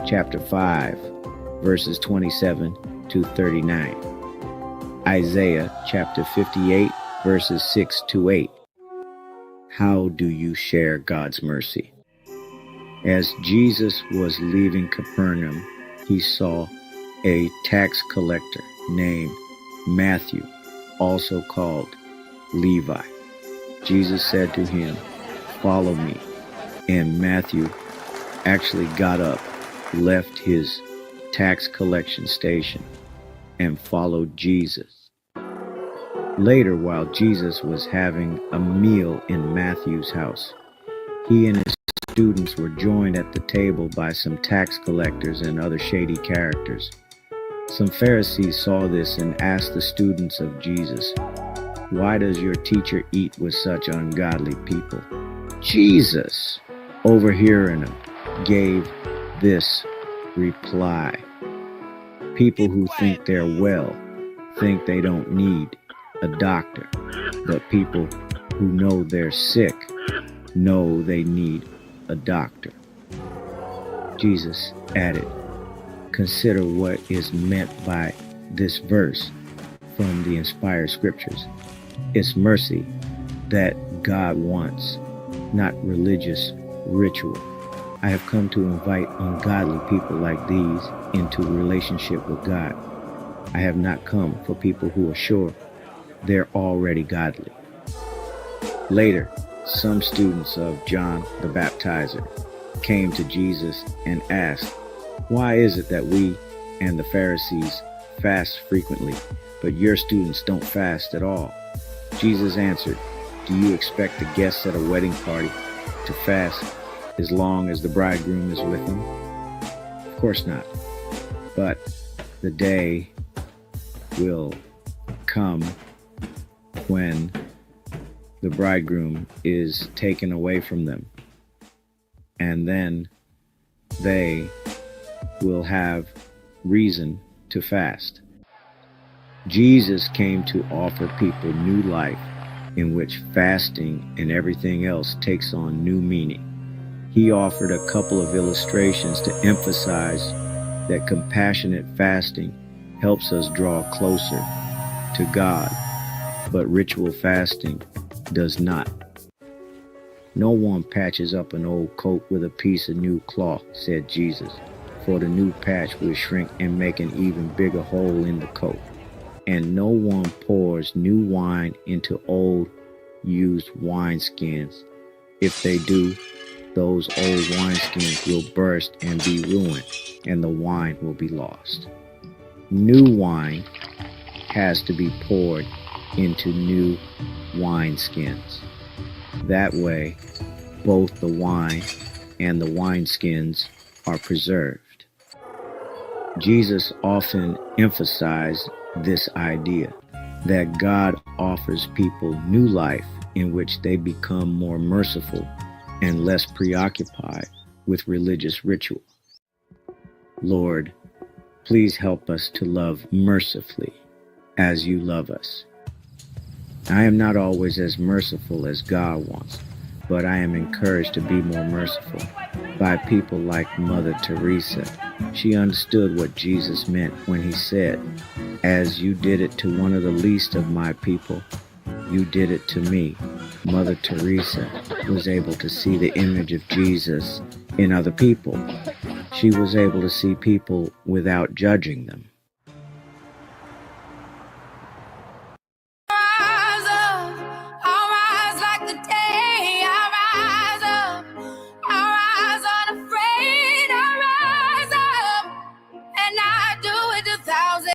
chapter 5, verses 27 to 39. Isaiah chapter 58, verses 6 to 8. How do you share God's mercy? As Jesus was leaving Capernaum, he saw a tax collector named Matthew, also called Levi. Jesus said to him, "Follow me." And Matthew actually got up, left his tax collection station, and followed Jesus. Later, while Jesus was having a meal in Matthew's house, he and his students were joined at the table by some tax collectors and other shady characters. Some Pharisees saw this and asked the students of Jesus, "Why does your teacher eat with such ungodly people?" Jesus, overhearing them, gave this reply: "People who think they're well think they don't need a doctor, but people who know they're sick know they need a doctor." Jesus added, "Consider what is meant by this verse from the inspired scriptures. It's mercy that God wants, not religious ritual. I have come to invite ungodly people like these into a relationship with God. I have not come for people who are sure they're already godly." Later, some students of John the Baptizer came to Jesus and asked, "Why is it that we and the Pharisees fast frequently, but your students don't fast at all?" Jesus answered, "Do you expect the guests at a wedding party to fast as long as the bridegroom is with them? Of course not. But the day will come when the bridegroom is taken away from them, and then they will have reason to fast." Jesus came to offer people new life in which fasting and everything else takes on new meaning. He offered a couple of illustrations to emphasize that compassionate fasting helps us draw closer to God, but ritual fasting does not. "No one patches up an old coat with a piece of new cloth," said Jesus, "for the new patch will shrink and make an even bigger hole in the coat. And no one pours new wine into old, used wineskins. If they do, those old wineskins will burst and be ruined, and the wine will be lost. New wine has to be poured into new wineskins. That way, both the wine and the wineskins are preserved." Jesus often emphasized this idea that God offers people new life in which they become more merciful and less preoccupied with religious ritual. Lord, please help us to love mercifully as you love us. I am not always as merciful as God wants, but I am encouraged to be more merciful by people like Mother Teresa. She understood what Jesus meant when he said, "As you did it to one of the least of my people, you did it to me." Mother Teresa was able to see the image of Jesus in other people. She was able to see people without judging them.